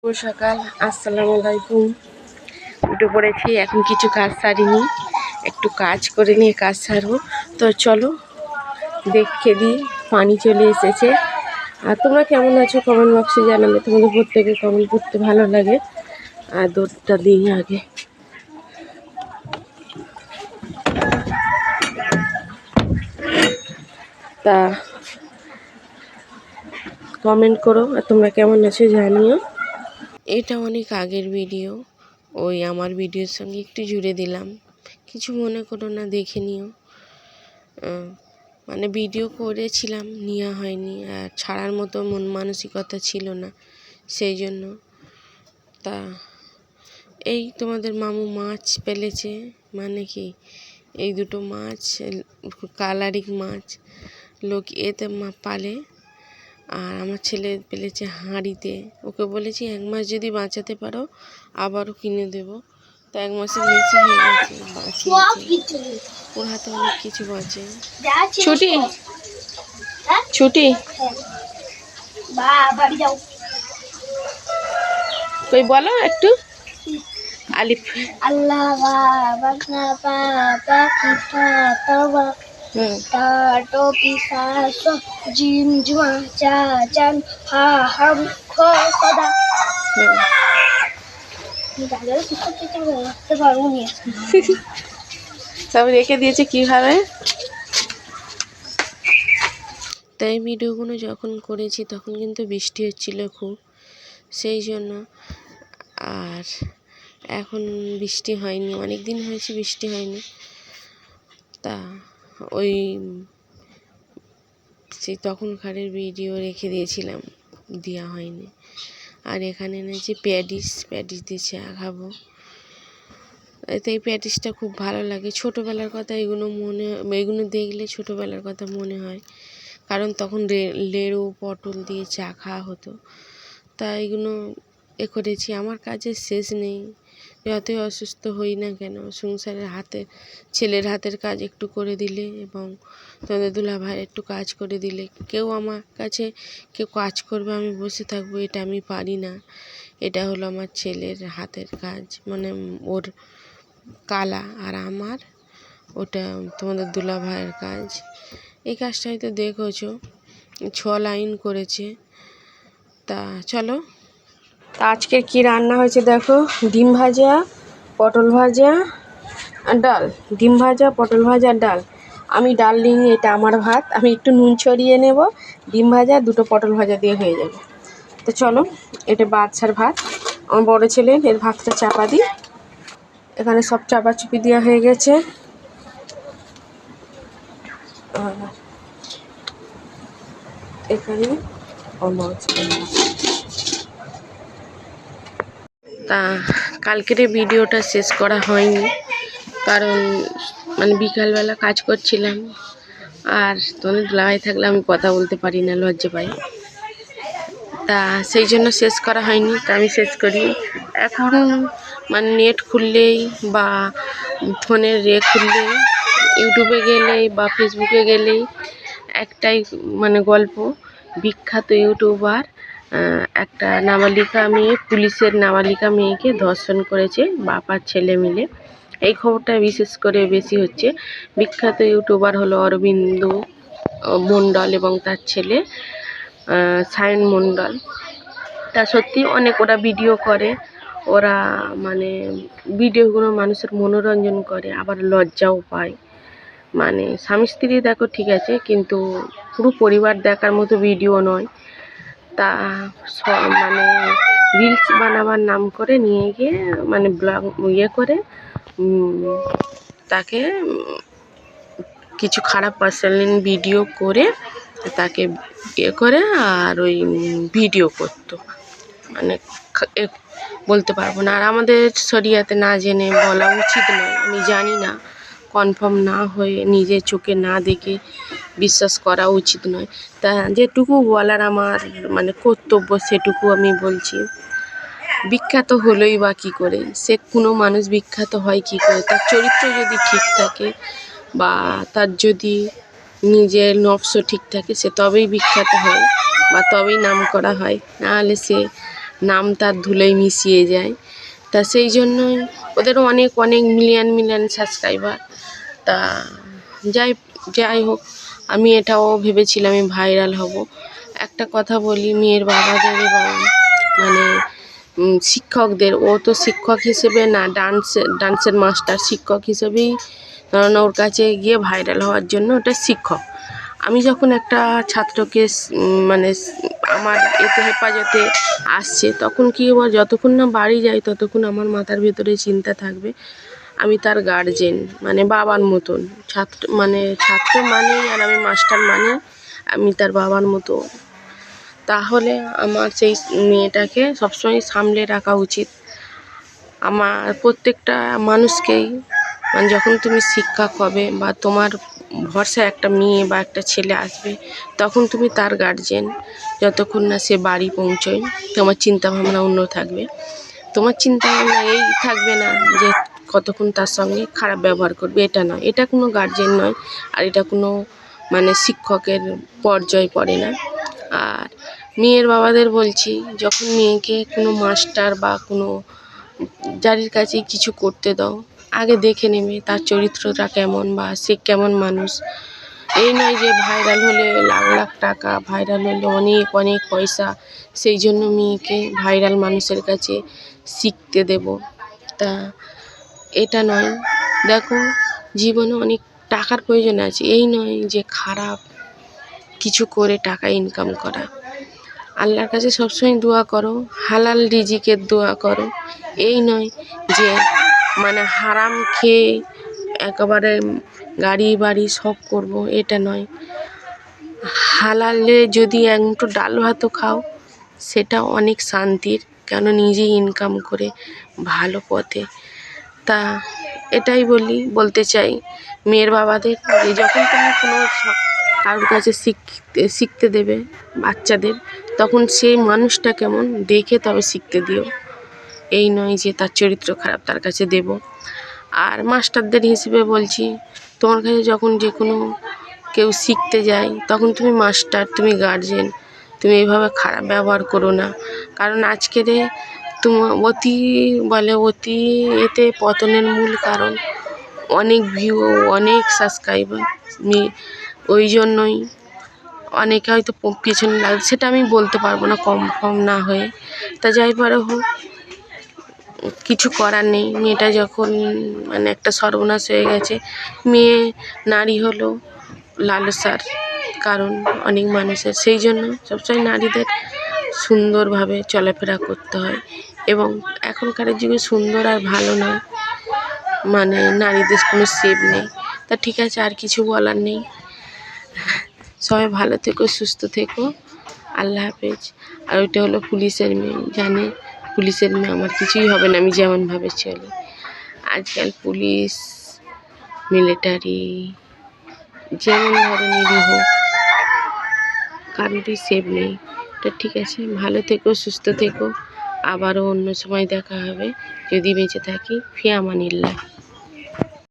শুভ সকাল, আসসালামু আলাইকুম। উঠে পড়েছি, এখন কিছু কাজ সারিনি, একটু কাজ করে নিয়ে কাজ সারবো। তো চলো দেখে দিই, পানি চলে এসেছে। আর তোমরা কেমন আছো কমেন্ট বক্সে জানাবে, তোমাদের প্রত্যেকে কমেন্ট করতে ভালো লাগে। আর দুধটা দিই আগে। তা কমেন্ট করো আর তোমরা কেমন আছো জানিও। এটা অনেক আগের ভিডিও, ওই আমার ভিডিওর সঙ্গে একটু জুড়ে দিলাম, কিছু মনে করো না, দেখে নিও। মানে ভিডিও করেছিলাম, নেওয়া হয়নি, আর ছাড়ার মতো মন মানসিকতা ছিল না, সেই জন্য। তা এই তোমাদের মামু মাছ পেলেছে, মানে কি এই দুটো মাছ কালারিং মাছ লোক এতে পালে, আর আমার ছেলে পেলেছে হাঁড়িতে। ওকে বলেছি 1 মাস যদি বাঁচাতে পারো আবারও কিনে দেবো। তো 1 মাসের বেশি হয়ে গেছে, বাঁচিয়েছে। ওর হাতে অনেক কিছু বাঁচে। ছুটি ছুটি কই বলো একটু। আলিফ আল্লাহ জিম জুমা চা চান হা হাম খ সদা সব রেখে দিয়েছে কিভাবে। তাই ভিডিওগুলো যখন করেছি তখন কিন্তু বৃষ্টি হচ্ছিল খুব, সেই জন্য। আর এখন বৃষ্টি হয়নি, অনেক দিন হয়েছে বৃষ্টি হয়নি। তা ওই সেই তখনকারের ভিডিও রেখে দিয়েছিলাম, দেওয়া হয়নি। আর এখানে এনেছি প্যাটিস দিয়ে চা খাবো। এতে এই প্যাটিসটা খুব ভালো লাগে। ছোটোবেলার কথা এগুলো দেখলে ছোটোবেলার কথা মনে হয়, কারণ তখন লেড়ু পটল দিয়ে চা খাওয়া হতো। তা এগুলো করেছি। আমার কাজের শেষ নেই, যতই অসুস্থ হই না কেন, সংসারের ছেলের হাতের কাজ একটু করে দিলে এবং তোমাদের দুলা ভাইয়ের একটু কাজ করে দিলে, কেউ আমার কাছে কেউ কাজ করবে আমি বসে থাকবো, এটা আমি পারি না। এটা হলো আমার ছেলের হাতের কাজ, মানে ওর কালা, আর আমার ওটা তোমাদের দুলা ভাইয়ের কাজ। এই কাজটা হয়তো দেখেছো, 6 লাইন করেছে। তা চলো, তা আজকে কি রান্না হয়েছে দেখো। ডিম ভাজা, পটল ভাজা আর ডাল। ডিম ভাজা, পটল ভাজা, ডাল। আমি ডাল নিই, এটা আমার ভাত। আমি একটু নুন ছড়িয়ে নেব, ডিম ভাজা 2টো পটল ভাজা দিয়ে হয়ে যাবে। তো চলো, এটা বাচ্চার ভাত, আমার বড় ছেলে, এর ভাতটা চাপা দিই। এখানে সব চাপাচুপি দেওয়া হয়ে গেছে। আর এখানে আমার তা কালকের ভিডিওটা শেষ করা হয়নি, কারণ মানে বিকালবেলা কাজ করছিলাম, আর তোমাদের দুলাভাই থাকলে আমি কথা বলতে পারি না, লজ্জা পাই। তা সেই জন্য শেষ করা হয়নি। তা আমি শেষ করি এখন। মানে নেট খুললেই বা ফোনের খুললেই, ইউটিউবে গেলেই বা ফেসবুকে গেলেই একটাই মানে গল্প, বিখ্যাত ইউটিউবার একটা নাবালিকা মেয়ে, পুলিশের নাবালিকা মেয়েকে ধর্ষণ করেছে বাপ আর ছেলে মিলে। এই খবরটা বিশেষ করে বেশি হচ্ছে। বিখ্যাত ইউটিউবার হলো অরবিন্দ মণ্ডল এবং তার ছেলে সায়ন মণ্ডল। তা সত্যি অনেক ওরা ভিডিও করে, ওরা মানে ভিডিওগুলো মানুষের মনোরঞ্জন করে, আবার লজ্জাও পায়। মানে স্বামী স্ত্রী দেখো ঠিক আছে, কিন্তু পুরো পরিবার দেখার মতো ভিডিও নয়। তা মানে রিলস বানাবার নাম করে নিয়ে গিয়ে মানে ব্লগ করে তাকে কিছু খারাপ পার্সোনাল ভিডিও করে তাকে করে, আর ওই ভিডিও করতো, মানে বলতে পারবো না। আর আমাদের শরিয়াতে না জেনে বলা উচিত নয়, আমি জানি না, কনফার্ম না হয়ে নিজের চোখে না দেখে বিশ্বাস করা উচিত নয়। তা যেটুকু বলার আমার মানে কর্তব্য সেটুকু আমি বলছি। বিখ্যাত হলোই বা কী করে, সে কোনো মানুষ বিখ্যাত হয় কী করে? তার চরিত্র যদি ঠিক থাকে বা তার যদি নিজের নফস ঠিক থাকে, সে তবেই বিখ্যাত হয় বা তবেই নাম করা হয়। নাহলে সে নাম তার ধুলোয় মিশিয়ে যায়। তা সেই জন্যই ওদের অনেক অনেক মিলিয়ন সাবস্ক্রাইবার। তা যাই হোক, আমি এটাও ভেবেছিলাম আমি ভাইরাল হব। একটা কথা বলি, মেয়ের বাবাদের এবং মানে শিক্ষকদের, ও তো শিক্ষক হিসেবে না, ডান্সের মাস্টার শিক্ষক হিসেবেই, কারণ ওর কাছে গিয়ে ভাইরাল হওয়ার জন্য ওটা শিক্ষক। আমি যখন একটা ছাত্রকে মানে আমার এতে হেফাজতে আসছে, তখন কী হবো, যতক্ষণ না বাড়ি যাই ততক্ষণ আমার মাথার ভেতরে চিন্তা থাকবে আমি তার গার্জেন, মানে বাবার মতন। ছাত্র মানেই আর আমি মাস্টার মানেই আমি তার বাবার মতো। তাহলে আমার সেই মেয়েটাকে সবসময় সামলে রাখা উচিত। আমার প্রত্যেকটা মানুষকেই, মানে যখন তুমি শিক্ষক হবে বা তোমার ভরসায় একটা মেয়ে বা একটা ছেলে আসবে, তখন তুমি তার গার্জেন। যতক্ষণ না সে বাড়ি পৌঁছয় তোমার চিন্তাভাবনা অন্য থাকবে। তোমার চিন্তাভাবনা এই থাকবে না যে কতক্ষণ তার সঙ্গে খারাপ ব্যবহার করবে, এটা নয়, এটা কোনো গার্জেন নয়, আর এটা কোনো মানে শিক্ষকের পর্যায়ে পড়ে না। আর মেয়ের বাবাদের বলছি, যখন মেয়েকে কোনো মাস্টার বা কোনো যার কাছে কিছু করতে দাও, আগে দেখে নেবে তার চরিত্রটা কেমন বা সে কেমন মানুষ। এই নয় যে ভাইরাল হলে লাখ লাখ টাকা, ভাইরাল হলে অনেক অনেক পয়সা, সেই জন্য মেয়েকে ভাইরাল মানুষের কাছে শিখতে দেব, তা এটা নয়। দেখো, জীবনে অনেক টাকার প্রয়োজন আছে, এই নয় যে খারাপ কিছু করে টাকা ইনকাম করা। আল্লাহর কাছে সবসময় দোয়া করো, হালাল রিজিকের দোয়া করো। এই নয় যে মানে হারাম খেয়ে একেবারে গাড়ি বাড়ি সব করব, এটা নয়। হালালে যদি এক মুঠো ডাল ভাতও খাও, সেটা অনেক শান্তির, কেন নিজে ইনকাম করে ভালো পথে। তা এটাই বলতে চাই মেয়ের বাবাদের, যে যখন তুমি কোনো কারোর কাছে শিখতে দেবে বাচ্চাদের, তখন সেই মানুষটা কেমন দেখে তবে শিখতে দিও। এই নয় যে তার চরিত্র খারাপ তার কাছে দেব। আর মাস্টারদের হিসেবে বলছি, তোমার কাছে যখন যে কোনো কেউ শিখতে যায়, তখন তুমি মাস্টার, তুমি গার্জেন, তুমি এইভাবে খারাপ ব্যবহার করো না। কারণ আজকের অতি এতে পতনের মূল কারণ অনেক ভিউ, অনেক সাবস্ক্রাইবার। ওই জন্যই অনেকে হয়তো পেছনে লাগছে, সেটা আমি বলতে পারবো না কনফার্ম না হয়ে। তা যাই পারে হোক, কিছু করার নেই। মেয়েটা যখন মানে একটা সর্বনাশ হয়ে গেছে, মেয়ে নারী হলো লালসার কারণ অনেক মানুষের, সেই জন্য সবসময় নারীদের সুন্দরভাবে চলাফেরা করতে হয়। এবং এখনকার যুগে সুন্দর আর ভালো নয়, মানে নারীদের কোনো সেভ নেই। তা ঠিক আছে, আর কিছু বলার নেই। সবাই ভালো থেকো, সুস্থ থেকো, আল্লাহ হাফেজ। আর ওইটা হলো পুলিশের মেয়ে, জানে পুলিশের মেয়ে আমার কিছুই হবে না আমি যেমনভাবে চলি। আজকাল পুলিশ, মিলিটারি, যেমন ধরনেরই হোক, কারোরই সেভ নেই। তো ঠিক আছে, ভালো থেকো, সুস্থ থেকো। আবারও অন্য সময় দেখা হবে, যদি বেঁচে থাকি। ফি আমানিল্লাহ।